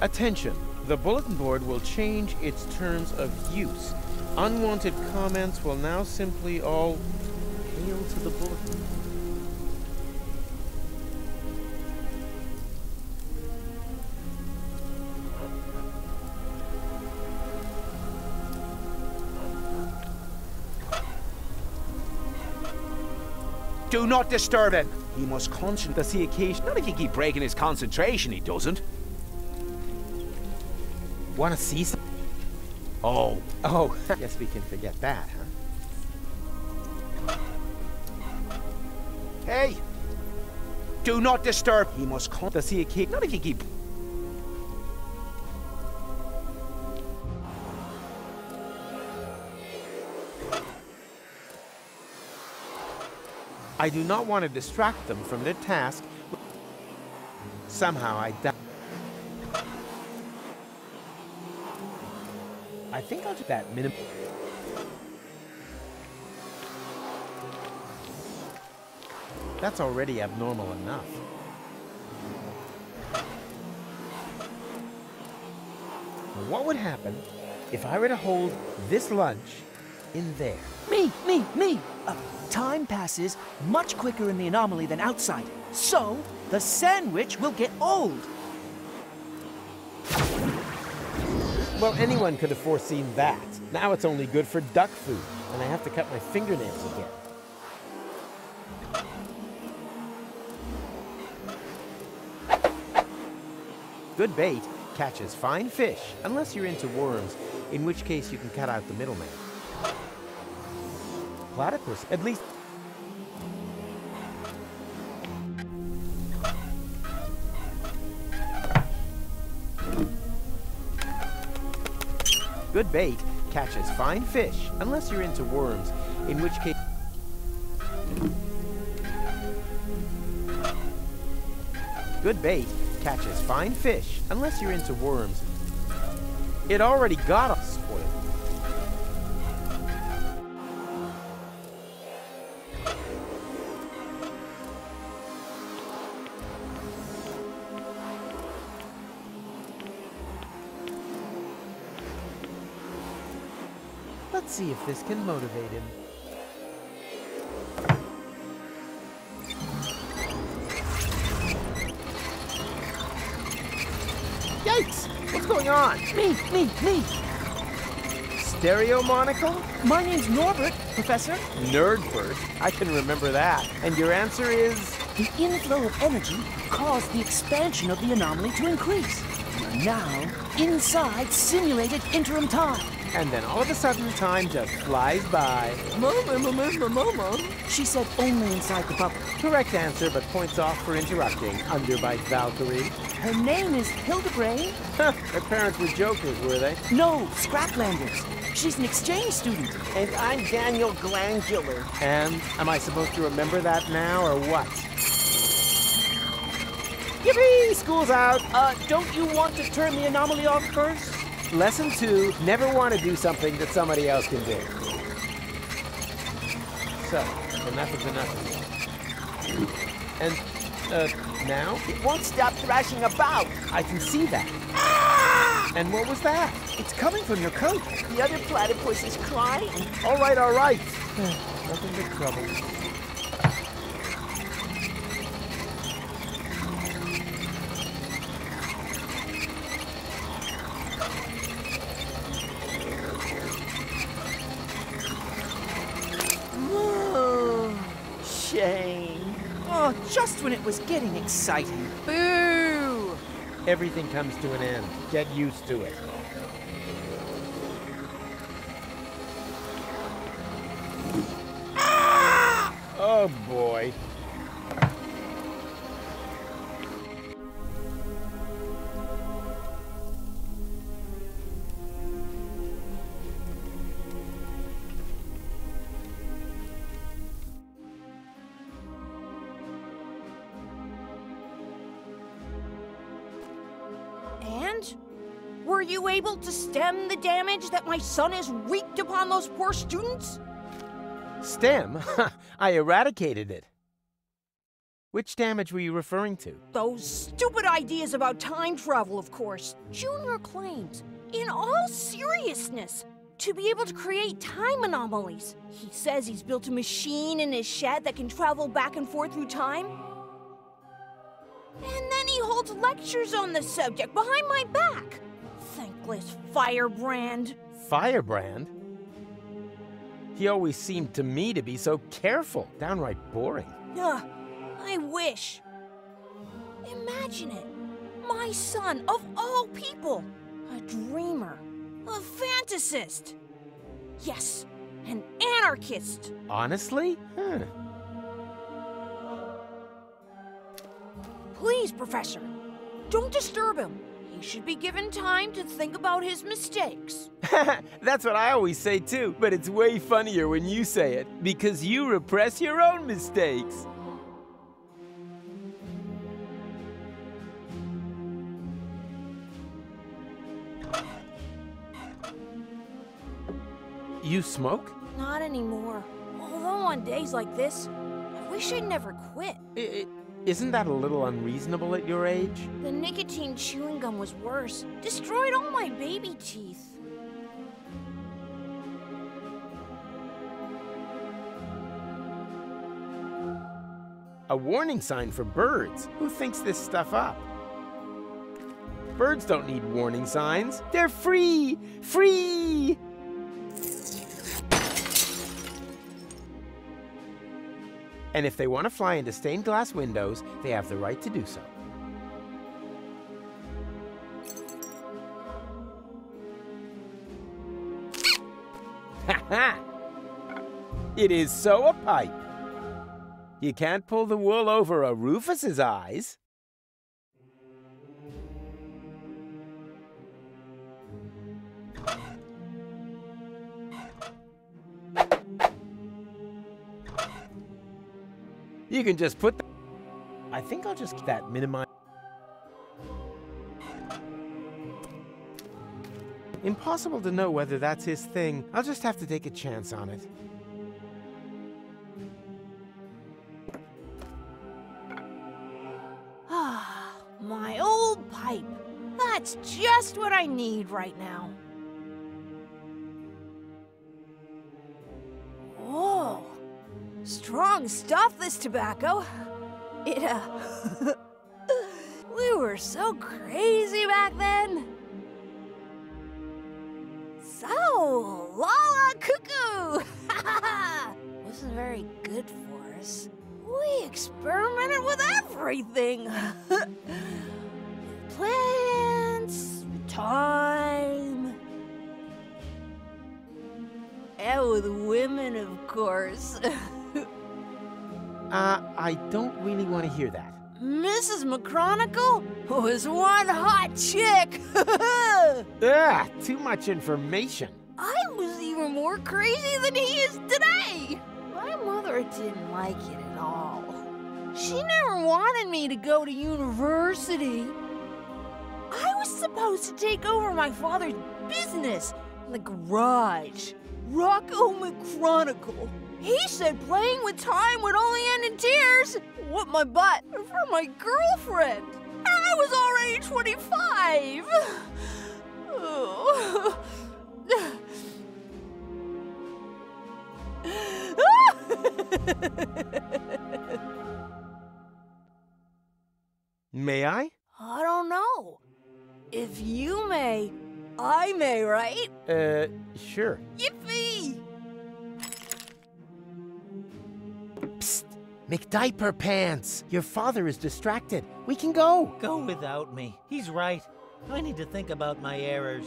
Attention! The bulletin board will change its terms of use. Unwanted comments will now simply all hail to the bulletin. Do not disturb him. He must concentrate. Does he occasionally? Not if you keep breaking his concentration, he doesn't. Want to see some? Oh. Guess we can forget that, huh? Hey! Do not disturb. He must Does he occasionally? Not if you keep... I do not want to distract them from their task. Somehow I think I'll do that minimum. That's already abnormal enough. What would happen if I were to hold this lunch in there? Me! Time passes much quicker in the anomaly than outside, so the sandwich will get old. Well, anyone could have foreseen that. Now it's only good for duck food, and I have to cut my fingernails again. Good bait catches fine fish, unless you're into worms, in which case you can cut out the middleman. Platypus, at least. Good bait catches fine fish, unless you're into worms, in which case. Good bait catches fine fish, unless you're into worms. It already got us spoiled. Let's see if this can motivate him. Yikes! What's going on? Me! Stereo monocle? My name's Norbert, Professor. Nerdbert? I can remember that. And your answer is? The inflow of energy caused the expansion of the anomaly to increase. We're now inside simulated interim time. And then all of a sudden, time just flies by. Mama. She said only inside the bubble. Correct answer, but points off for interrupting. Underbite Valkyrie. Her name is Hildebrain. Her parents were jokers, were they? No, Scraplanders. She's an exchange student. And I'm Daniel Glandular. And am I supposed to remember that now, or what? Yippee! School's out. Don't you want to turn the anomaly off first? Lesson 2, never want to do something that somebody else can do. So, enough is enough. And, now? It won't stop thrashing about. I can see that. Ah! And what was that? It's coming from your coat. The other platypus is crying. All right. Nothing but trouble. Shame. Oh, just when it was getting exciting. Boo! Everything comes to an end. Get used to it. Ah! Oh, boy. And? Were you able to stem the damage that my son has wreaked upon those poor students? Stem? I eradicated it. Which damage were you referring to? Those stupid ideas about time travel, of course. Junior claims, in all seriousness, to be able to create time anomalies. He says he's built a machine in his shed that can travel back and forth through time. And then he holds lectures on the subject behind my back. Thankless firebrand. Firebrand? He always seemed to me to be so careful, downright boring. Ugh, I wish. Imagine it. My son, of all people, a dreamer, a fantasist. Yes, an anarchist. Honestly? Huh. Please, Professor, don't disturb him. He should be given time to think about his mistakes. That's what I always say too, but it's way funnier when you say it, because you repress your own mistakes. You smoke? Not anymore. Although on days like this, I wish I'd never quit. Isn't that a little unreasonable at your age? The nicotine chewing gum was worse. Destroyed all my baby teeth. A warning sign for birds. Who thinks this stuff up? Birds don't need warning signs. They're free! Free! And if they want to fly into stained glass windows, they have the right to do so. Ha ha! It is so a pipe. You can't pull the wool over a Rufus's eyes. You can just put I think I'll just that minimize. Impossible to know whether that's his thing. I'll just have to take a chance on it. Ah, my old pipe. That's just what I need right now. Oh, strong stuff, this tobacco. It, we were so crazy back then. So, Lala Cuckoo! Wasn't very good for us. We experimented with everything. Plants, time, and with women, of course. I don't really want to hear that. Mrs. McChronicle was one hot chick. Too much information. I was even more crazy than he is today. My mother didn't like it at all. She never wanted me to go to university. I was supposed to take over my father's business in the garage. Rocco McChronicle. He said playing with time would only end in tears. What my butt for my girlfriend. I was already 25. Oh. May I? I don't know. If you may, I may, right? Sure. Yippee! Psst! McDiaper Pants! Your father is distracted. We can go. Go without me. He's right. I need to think about my errors.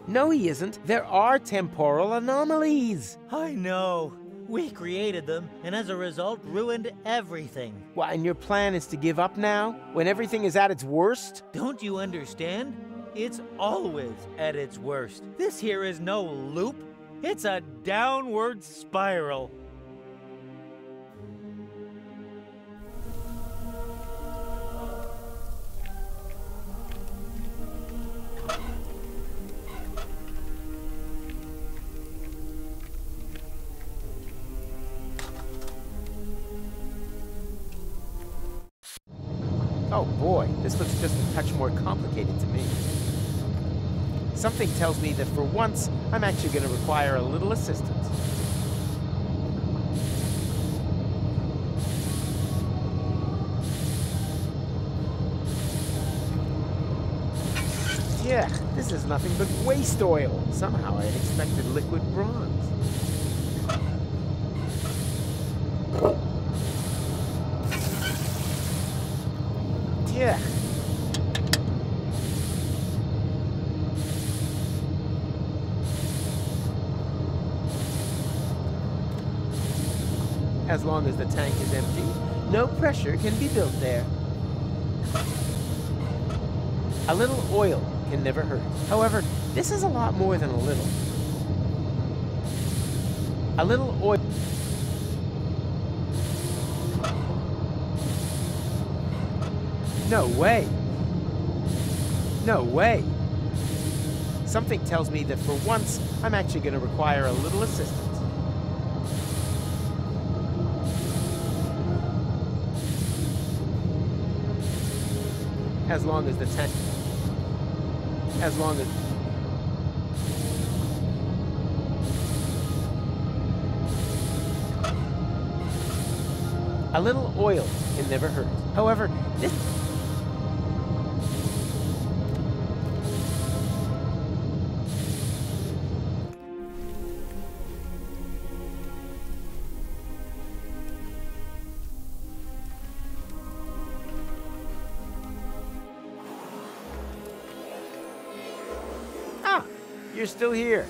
No, he isn't. There are temporal anomalies. I know. We created them, and as a result, ruined everything. What, and your plan is to give up now, when everything is at its worst? Don't you understand? It's always at its worst. This here is no loop. It's a downward spiral. Oh boy, this looks just a touch more complicated to me. Something tells me that for once, I'm actually going to require a little assistance. Yeah, this is nothing but waste oil. Somehow I had expected liquid bronze. Yeah. As long as the tank is empty, no pressure can be built there. A little oil can never hurt. However, this is a lot more than a little. A little oil. No way. No way. Something tells me that for once, I'm actually going to require a little assistance. As long as the tank... As long as... A little oil can never hurt. However, this... You're still here.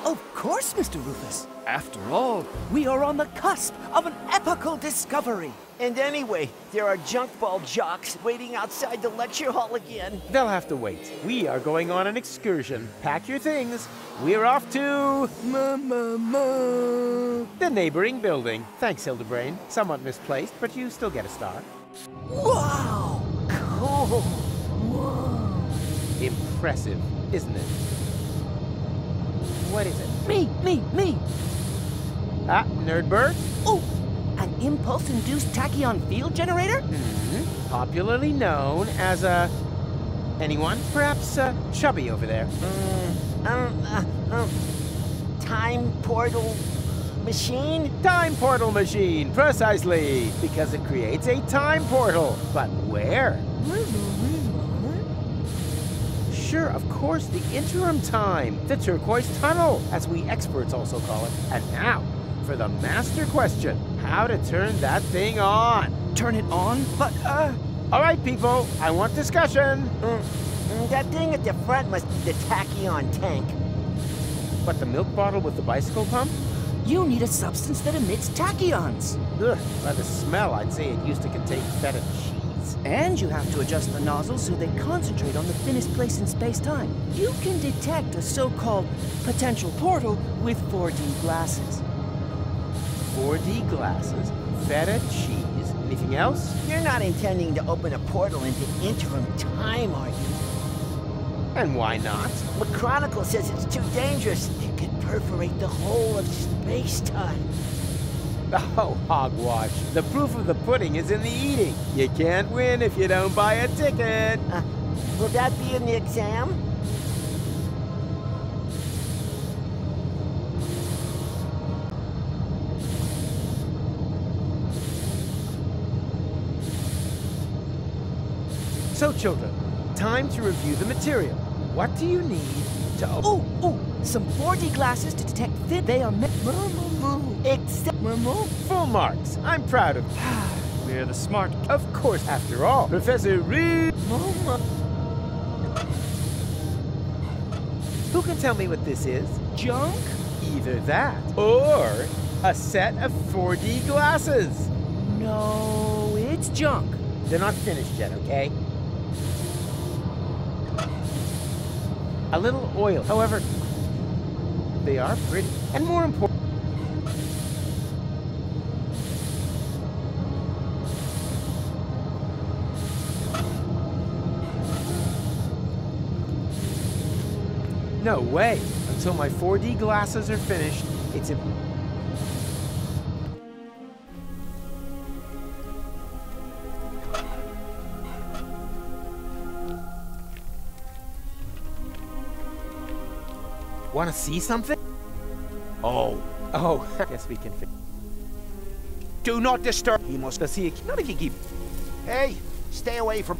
Of course, Mr. Rufus. After all, we are on the cusp of an epical discovery. And anyway, there are junk ball jocks waiting outside the lecture hall again. They'll have to wait. We are going on an excursion. Pack your things. We're off to... the neighboring building. Thanks, Hildebrain. Somewhat misplaced, but you still get a star. Wow! Cool! Whoa! Impressive, isn't it? What is it? Me! Ah, Nerdberg? Oh! An impulse-induced tachyon field generator? Mm-hmm. Popularly known as a... Anyone? Perhaps Chubby over there. Time portal machine? Time portal machine, precisely. Because it creates a time portal. But where? Sure, of course, the interim time. The turquoise tunnel, as we experts also call it. And now, for the master question. How to turn that thing on. Turn it on? But, All right, people, I want discussion. That thing at the front must be the tachyon tank. But the milk bottle with the bicycle pump? You need a substance that emits tachyons. Ugh, by the smell, I'd say it used to contain feta cheese. And you have to adjust the nozzles so they concentrate on the thinnest place in space-time. You can detect a so-called potential portal with 4D glasses. 4D glasses, feta cheese, anything else? You're not intending to open a portal into interim time, are you? And why not? McChronicle says it's too dangerous. It could perforate the whole of space-time. Oh, hogwash. The proof of the pudding is in the eating. You can't win if you don't buy a ticket. Will that be in the exam? So, children, time to review the material. What do you need to open? Oh, some 4D glasses to detect thin. They are Except Full marks. I'm proud of you. We're the smart. Of course, after all, Professor Reed. Who can tell me what this is? junk? Either that, or a set of 4D glasses. No, it's junk. They're not finished yet, okay? A little oil. However, they are pretty. And more important... No way. Until my 4D glasses are finished, it's Want to see something? Oh, guess we can fix. Do not disturb. He must See, not if you keep. Hey, stay away from...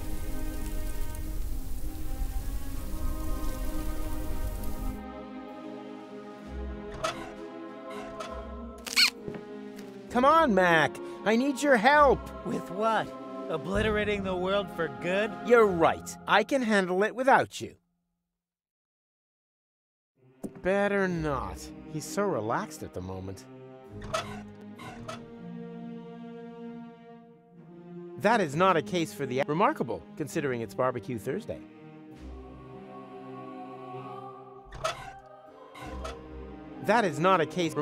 Come on, Mac. I need your help. With what? Obliterating the world for good? You're right. I can handle it without you. Better not. He's so relaxed at the moment. That is not a case for the remarkable, considering it's Barbecue Thursday. That is not a case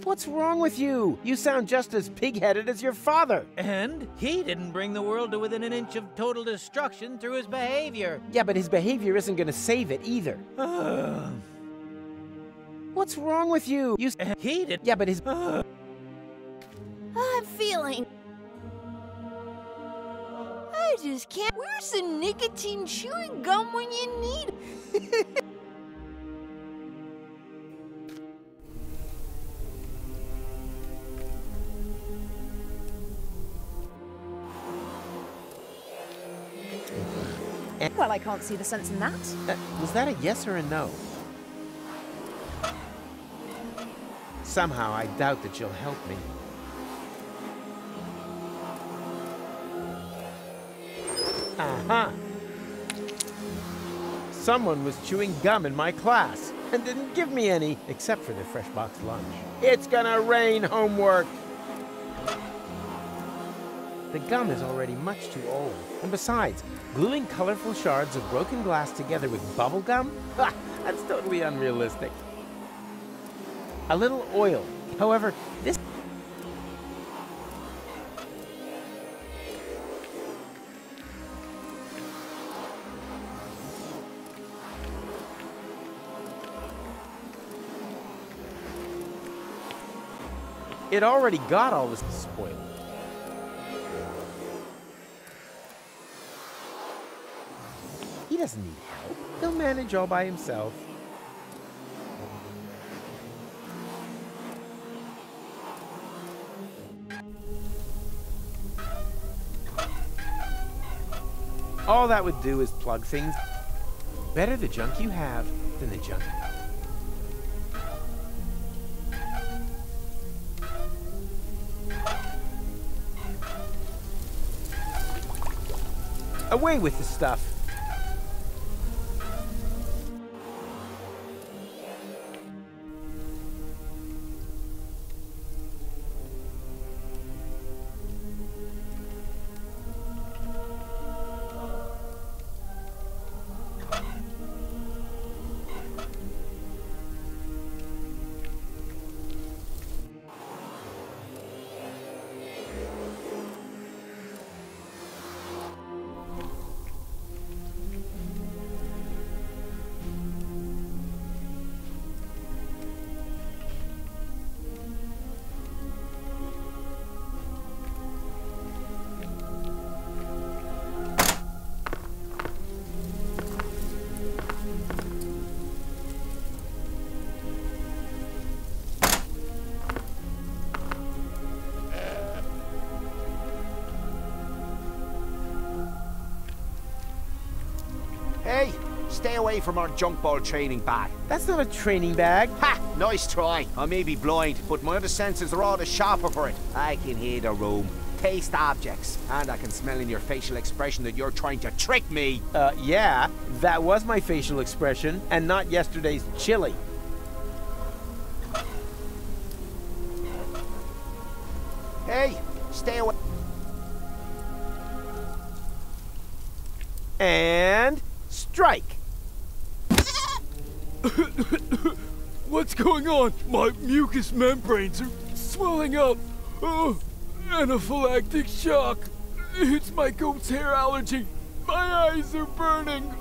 What's wrong with you? You sound just as pig-headed as your father. And he didn't bring the world to within an inch of total destruction through his behavior. Yeah, but his behavior isn't going to save it either. What's wrong with you? He did. Yeah, but his... I'm feeling... I just can't... Where's the nicotine chewing gum when you need it? Well, I can't see the sense in that. Was that a yes or a no? Somehow, I doubt that you'll help me. Aha! Someone was chewing gum in my class and didn't give me any, except for their fresh box lunch. It's gonna rain homework! The gum is already much too old. And besides, gluing colorful shards of broken glass together with bubble gum? Ha! That's totally unrealistic. A little oil. However, this... It already got all this spoiled. He doesn't need help. He'll manage all by himself. All that would do is plug things. Better the junk you have than the junk. Away with the stuff. Hey, stay away from our junk ball training bag. That's not a training bag. Ha! Nice try. I may be blind, but my other senses are all the sharper for it. I can hear the room, taste objects, and I can smell in your facial expression that you're trying to trick me. Yeah, that was my facial expression, and not yesterday's chili. Hey, stay away. And strike. What's going on? My mucous membranes are swelling up. Oh, anaphylactic shock. It's my goat's hair allergy. My eyes are burning.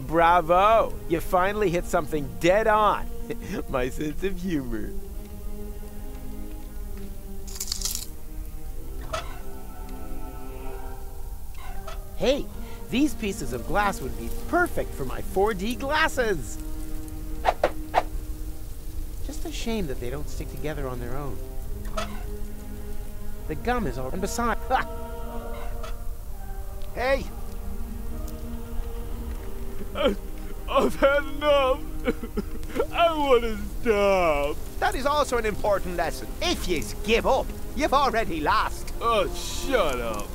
Bravo! You finally hit something dead on. My sense of humor. Hey, these pieces of glass would be perfect for my 4D glasses. Just a shame that they don't stick together on their own. The gum is all... And besides... Hey! I've had enough. I want to stop. That is also an important lesson. If you give up, you've already lost. Oh, shut up.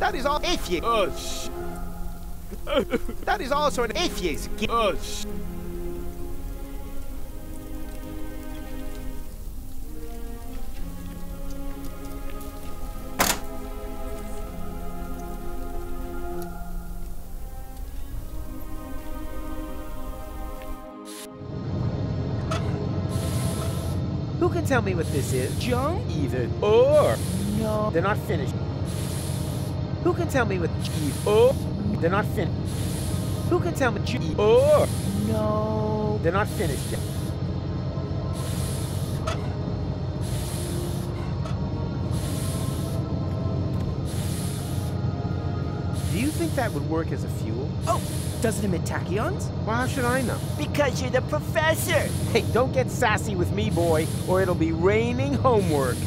That is all. If you. Oh, That is also an. If you give. Oh, Who can tell me what this is? Junk? Either or. No. They're not finished. Who can tell me what or? They're not finished. Who can tell me or? No. They're not finished yet. Do you think that would work as a fuel? Oh, does it emit tachyons? Well, how should I know? Because you're the professor. Hey, don't get sassy with me, boy, or it'll be raining homework.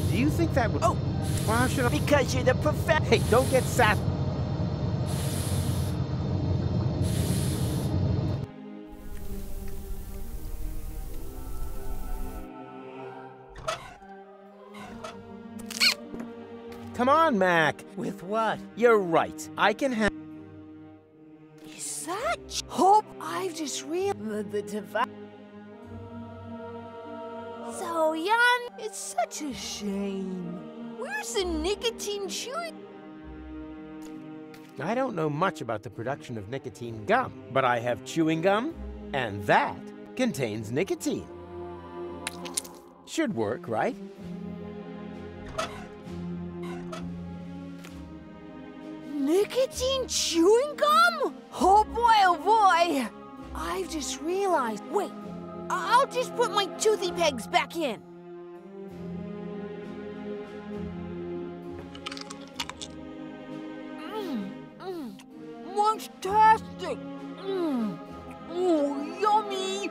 Do you think that would... Oh, well, how should I... because you're the professor. Hey, don't get sassy. Come on, Mac. With what? You're right. I can have... Is that hope? I've just realized the device. So young. It's such a shame. Where's the nicotine chewing? I don't know much about the production of nicotine gum, but I have chewing gum, and that contains nicotine. Should work, right? Nicotine chewing gum? Oh boy, I've just realized. Wait, I'll just put my toothy pegs back in. Fantastic! Oh, yummy!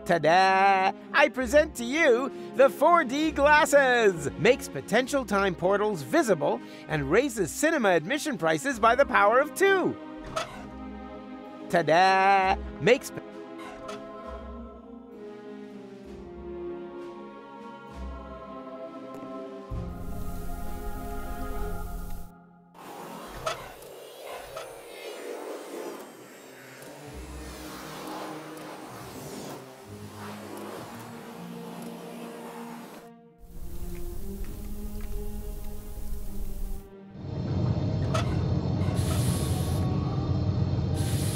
Ta-da! I present to you the 4D glasses! Makes potential time portals visible and raises cinema admission prices by the power of 2. Ta-da! Makes...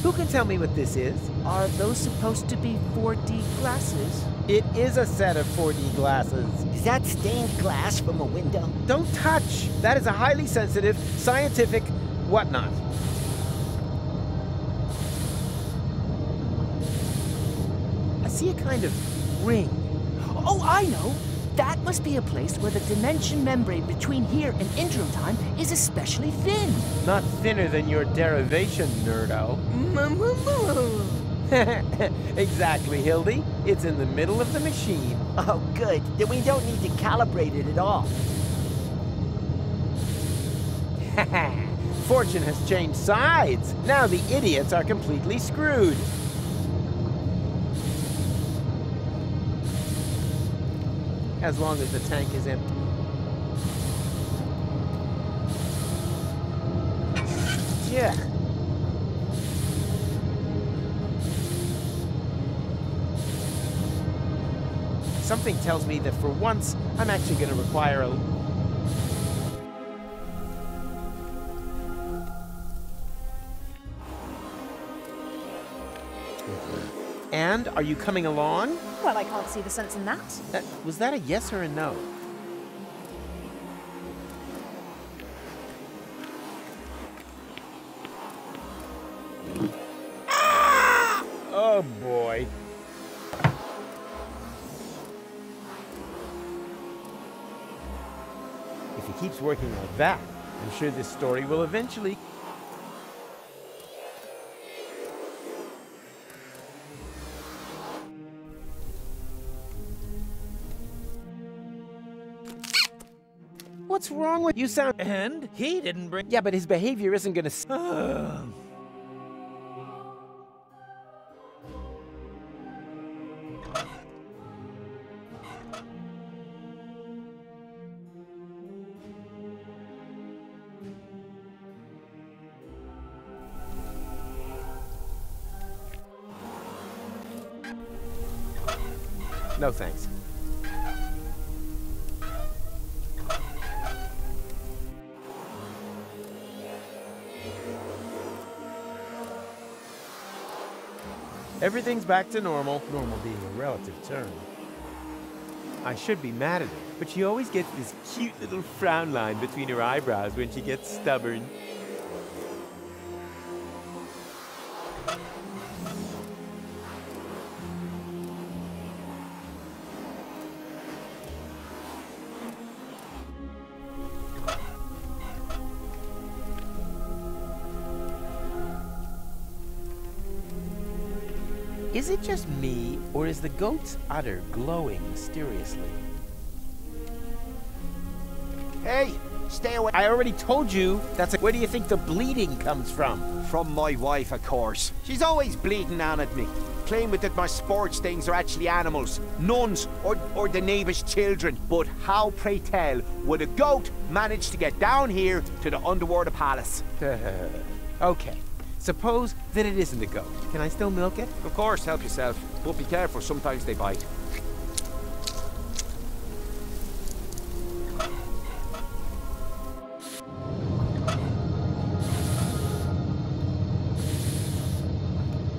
Who can tell me what this is? Are those supposed to be 4D glasses? It is a set of 4D glasses. Is that stained glass from a window? Don't touch! That is a highly sensitive, scientific whatnot. I see a kind of ring. Oh, I know! That must be a place where the dimension membrane between here and interim time is especially thin. Not thinner than your derivation, nerdo. Exactly, Hildy. It's in the middle of the machine. Oh, good. Then we don't need to calibrate it at all. Fortune has changed sides. Now the idiots are completely screwed. As long as the tank is empty. Yeah. Something tells me that for once, I'm actually going to require a... And are you coming along? Well, I can't see the sense in that. Was that a yes or a no? Ah! Oh boy. If he keeps working like that, I'm sure this story will eventually... What's wrong with you? Sound... And he didn't bring... Yeah, but his behavior isn't gonna... No thanks. Everything's back to normal. Normal being a relative term. I should be mad at her, but she always gets this cute little frown line between her eyebrows when she gets stubborn. Is it just me, or is the goat's udder glowing mysteriously? Hey, stay away. I already told you that's where do you think the bleeding comes from? From my wife, of course. She's always bleeding on at me, claiming that my sports things are actually animals, nuns, or the neighbour's children. But how, pray tell, would a goat manage to get down here to the underwater palace? Okay. Suppose that it isn't a goat. Can I still milk it? Of course, help yourself. But be careful, sometimes they bite.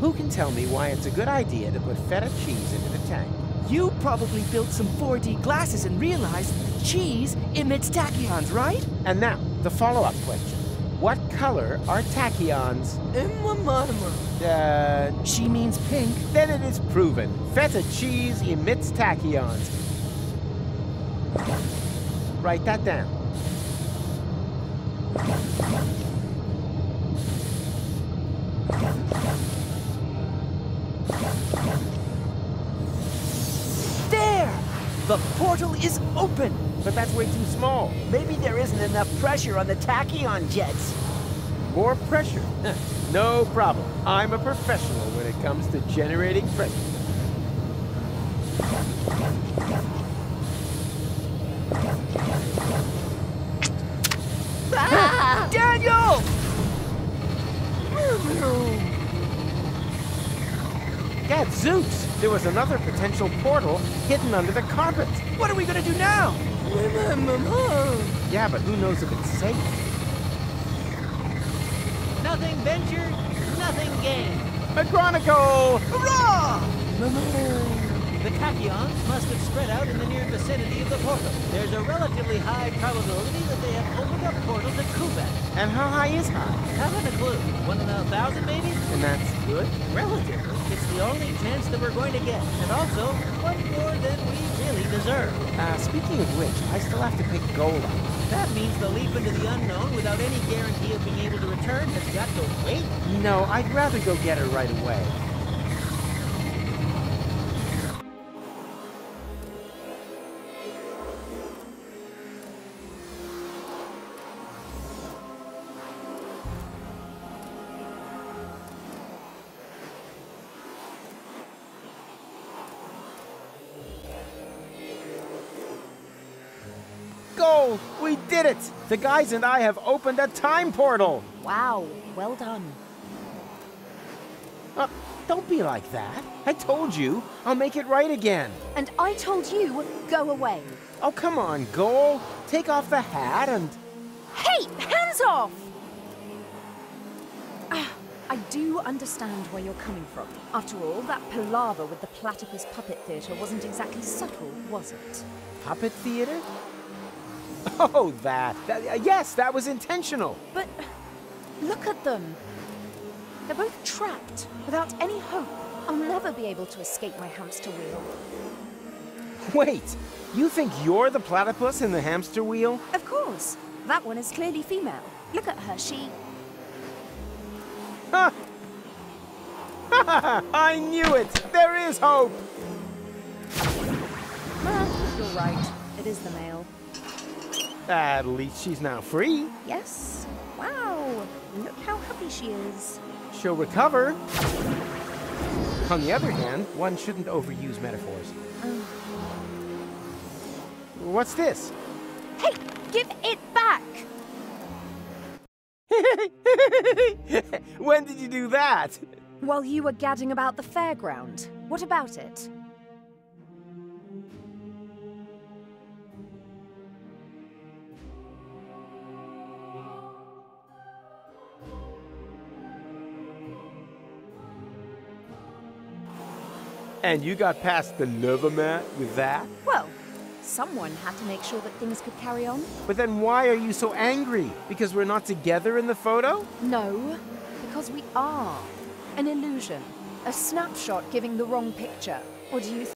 Who can tell me why it's a good idea to put feta cheese into the tank? You probably built some 4D glasses and realized the cheese emits tachyons, right? And now, the follow-up question. What color are tachyons? She means pink. Then it is proven. Feta cheese emits tachyons. Write that down. There! The portal is open! But that's way too small. Maybe there isn't enough pressure on the tachyon jets. More pressure? No problem. I'm a professional when it comes to generating pressure. Ah! Daniel! Gadzooks! There was another potential portal hidden under the carpet. What are we gonna do now? Yeah, but who knows if it's safe? Nothing ventured, nothing gained. McGronicle! Hurrah! The tachyons must have spread out in the near vicinity of the portal. There's a relatively high probability that they have opened up portals at Kubat. And how high is high? Haven't a clue. 1 in 1,000 maybe? And that's good? Relatively. It's the only chance that we're going to get. And also, one more than we really deserve. Speaking of which, I still have to pick gold up. That means the leap into the unknown without any guarantee of being able to return has got to wait. No, I'd rather go get her right away. Gold! We did it! The guys and I have opened a time portal! Wow, well done. Don't be like that. I told you. I'll make it right again. And I told you, go away. Oh, come on, Goal. Take off the hat and... Hey, hands off! I do understand where you're coming from. After all, that palaver with the Platypus Puppet Theatre wasn't exactly subtle, was it? Puppet theater? Oh, that. Yes, that was intentional. But look at them. They're both trapped, without any hope. I'll never be able to escape my hamster wheel. Wait, you think you're the platypus in the hamster wheel? Of course. That one is clearly female. Look at her, she... Ha! I knew it! There is hope! You're right. It is the male. At least she's now free. Yes. Wow. Look how happy she is. She'll recover. On the other hand, one shouldn't overuse metaphors. What's this? Hey, give it back! When did you do that? While you were gadding about the fairground. What about it? And you got past the lover mat with that? Well, someone had to make sure that things could carry on. But then why are you so angry? Because we're not together in the photo? No, because we are. An illusion. A snapshot giving the wrong picture. Or do you